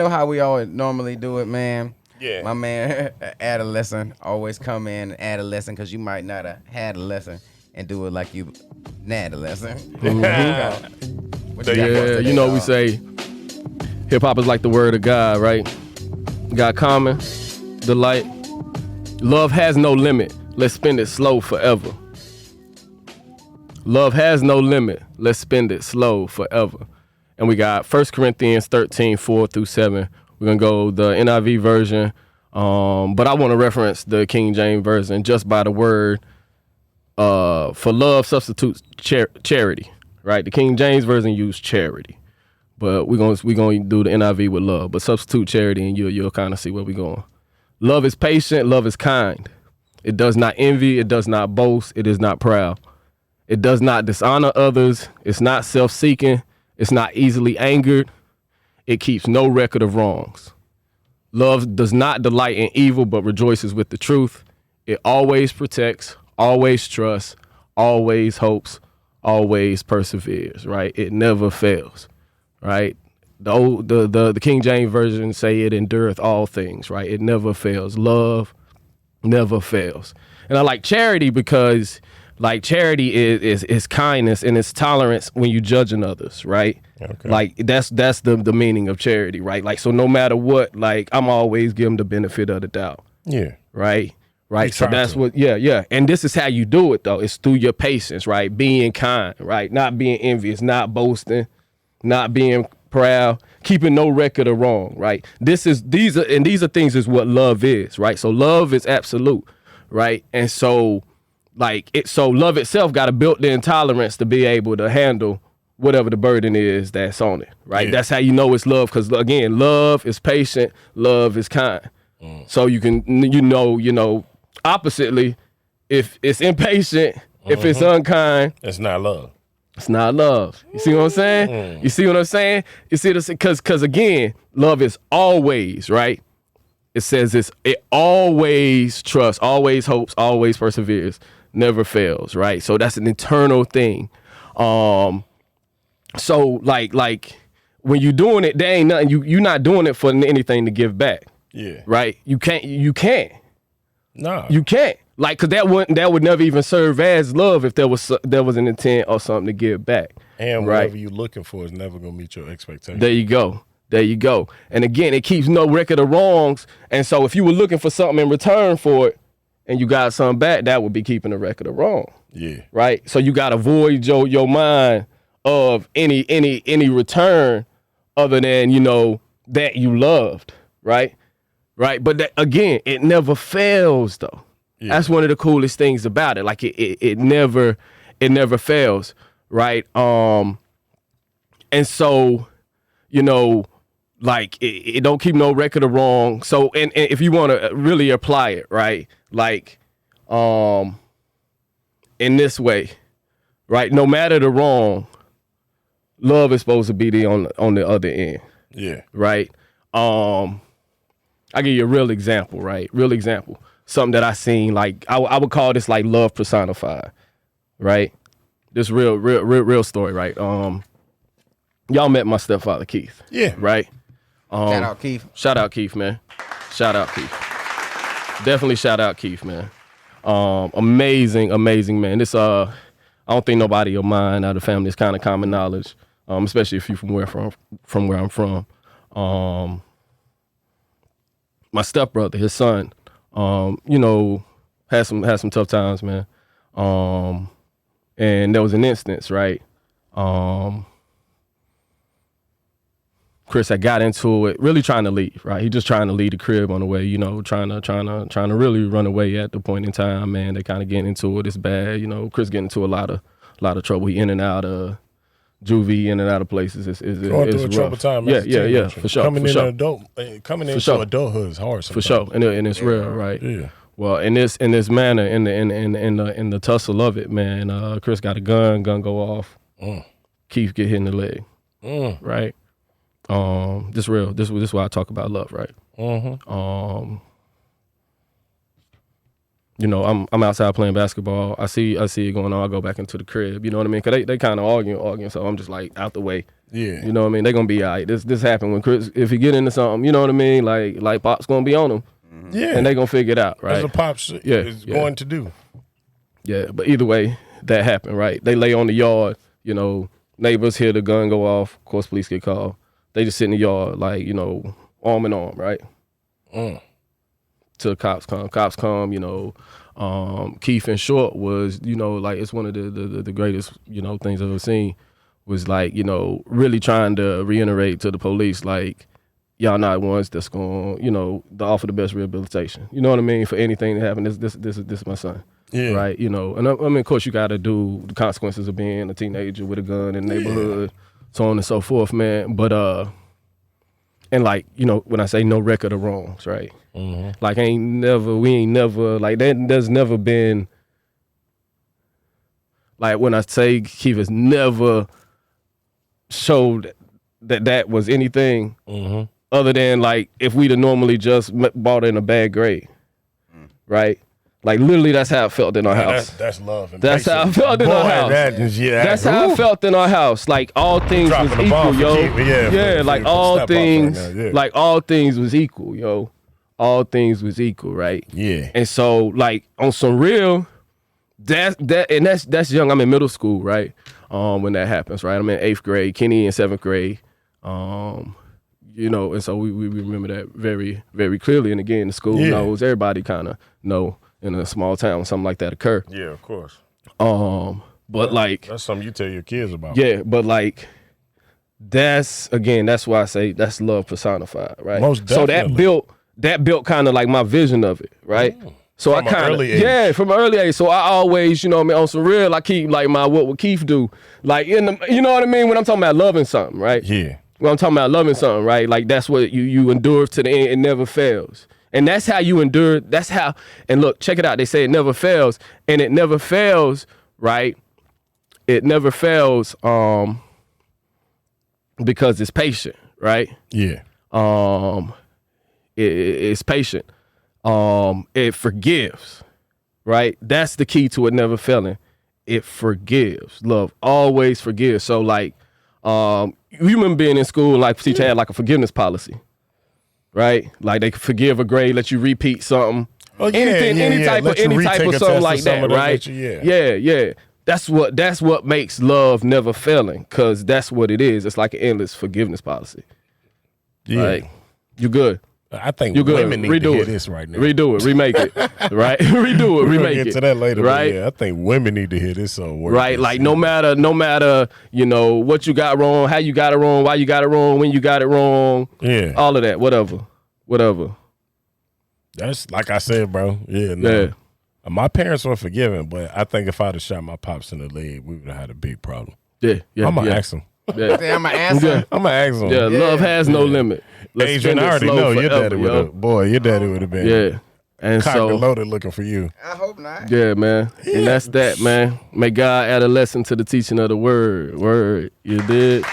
know how we always normally do it, man. Yeah. My man, Addalesson, always come in and add a lesson because you might not have had a lesson and do it like you had a lesson. What you got for us Yeah, today, you know we dog? say hip hop is like the word of God, right? God common, delight. Love has no limit. Let's spend it slow forever. Love has no limit. Let's spend it slow forever. And we got 1 Corinthians 13, 4 through 7. We're going to go the NIV version. But I want to reference the King James version just by the word. For love substitutes charity, right? The King James version used charity. But we're gonna do the NIV with love. But substitute charity and you'll kind of see where we're going. Love is patient. Love is kind. It does not envy. It does not boast. It is not proud. It does not dishonor others. It's not self-seeking. It's not easily angered. It keeps no record of wrongs. Love does not delight in evil, but rejoices with the truth. It always protects, always trusts, always hopes, always perseveres, right? It never fails, right? The King James version say it endureth all things, right? It never fails. Love never fails. And I like charity because like charity is kindness and it's tolerance when you judging others, right? Okay. Like that's the meaning of charity, right? Like so no matter what, like I'm always give them the benefit of the doubt. Yeah. Right? Right. So trying that's to. what yeah. And this is how you do it though. It's through your patience, right? Being kind, right? Not being envious, not boasting, not being proud, keeping no record of wrong, right? These are things is what love is, right? So love is absolute, right? And so so love itself got a built-in tolerance to be able to handle whatever the burden is that's on it, right? Yeah. That's how you know it's love, because again, love is patient, love is kind. So you can oppositely, if it's impatient, if it's unkind, It's not love. it's not love. You see what I'm saying? You see what I'm saying? You see this because again, love is always, right? It says it always trusts, always hopes, always perseveres, never fails, right? So that's an eternal thing. So like when you're doing it, there ain't nothing you're not doing it for anything to give back. Yeah. Right? You can't. Nah. You can't. Like, cause that would never even serve as love if there was an intent or something to give back. And right? whatever you're looking for is never gonna meet your expectations. There you go. And again, it keeps no record of wrongs. And so if you were looking for something in return for it and you got something back, that would be keeping a record of wrong. Yeah. Right? So you gotta void your mind of any return other than, that you loved. Right? Right. But that, again, it never fails though. Yeah. That's one of the coolest things about it. Like it never fails. Right. And so, like it don't keep no record of wrong. So and if you want to really apply it, right? Like in this way, right? No matter the wrong, love is supposed to be on the other end. Yeah. Right? I'll give you a real example, right? Real example. Something that I seen, like I would call this like love personified, right? This real story, right? Y'all met my stepfather Keith. Yeah. Right? Shout out Keith. Shout out Keith, man. Shout out Keith. Definitely shout out Keith, man. Amazing man. This I don't think nobody of mine out of the family is kind of common knowledge, especially if you're from where I'm from. My stepbrother, his son, had some tough times, man. And there was an instance, right? Chris had got into it, really trying to leave, right? He just trying to leave the crib on the way, trying to really run away at the point in time, man. They kind of getting into it. It's bad, Chris getting into a lot of trouble. He in and out of juvie, in and out of places. It's Going through a trouble time. Yeah, for sure. Coming for into sure. adulthood is hard sometimes. For sure, and it's real, right? Yeah. Well, in this manner, in the tussle of it, man, Chris got a gun go off. Keith get hit in the leg, right? This real. This is why I talk about love, right? you know, I'm outside playing basketball. I see it going on. I go back into the crib. You know what I mean? Cause they kind of arguing. So I'm just like out the way. Yeah. You know what I mean? They gonna be all right. This happened when Chris. If he get into something, you know what I mean? Like Pop's gonna be on him. Yeah. And they gonna figure it out, right? As a Pops is going to do. Yeah. But either way, that happened, right? They lay on the yard. You know, neighbors hear the gun go off. Of course, police get called. They just sit in the yard, like, you know, arm in arm, right? Till cops come. Cops come, you know. Keith and Short was, you know, like, it's one of the greatest, you know, things I've ever seen. Was like, you know, really trying to reiterate to the police, like, y'all not ones that's going to, you know, to offer the best rehabilitation. You know what I mean? For anything that happened, this is my son. Yeah. Right? You know, and I mean, of course, you got to do the consequences of being a teenager with a gun in the neighborhood, so on and so forth, man. But, and like, you know, when I say no record of wrongs, right? Like, we ain't never, like, there's never been, like, when I say Keith has never showed that was anything other than, like, if we'd have normally just bought in a bad grade, right? Like, literally, that's how it felt in our house. That's love. And that's how I felt in our house. That's how I felt in our house. Like, all things was equal, yo. Like, all things, like, all things was equal, yo. All things was equal, right? Yeah. And so, like, on some real, that's young. I'm in middle school, right? When that happens, right? I'm in 8th grade, Kenny in 7th grade. You know, and so we remember that very, very clearly. And again, the school knows, everybody kind of know in a small town when something like that occur. Yeah, of course. But like, that's something you tell your kids about. Yeah, but like, that's why I say that's love personified, right? Most definitely. So that built kind of like my vision of it, right? So from I kind of from an early age. So I always, you know what I mean, on some real, I keep like my what would Keith do, like in the, you know what I mean, when I'm talking about loving something, right? Yeah. When I'm talking about loving something, right? Like, that's what you endure to the end. It never fails. And that's how you endure. That's how, and look, check it out. They say it never fails. And it never fails, right? It never fails because it's patient, right? Yeah. It's patient. It forgives, right? That's the key to it never failing. It forgives. Love always forgives. So, like, you remember being in school, like, teacher had like a forgiveness policy, right? Like, they could forgive a grade, let you repeat something. Any type of something like that, right? Yeah. That's what makes love never failing, because that's what it is. It's like an endless forgiveness policy. Yeah. Right? You good. I think women need to hear this right now. Redo it, remake it, right? Redo it, remake it. We'll get to that later, right? Yeah, I think women need to hear this word. Right, like no matter, you know, what you got wrong, how you got it wrong, why you got it wrong, when you got it wrong, all of that, whatever. That's like I said, bro. Yeah. My parents were forgiving, but I think if I'd have shot my pops in the leg, we would have had a big problem. Yeah. I'm gonna ask him. Yeah. I'm gonna ask him. I'm gonna ask him. Yeah, love has no limit. Let's Adrian, I already know your daddy would have. Boy, your daddy would have been. Yeah. And cocked and loaded looking for you. I hope not. Yeah, man. And that's that, man. May God add a lesson to the teaching of the word. You did.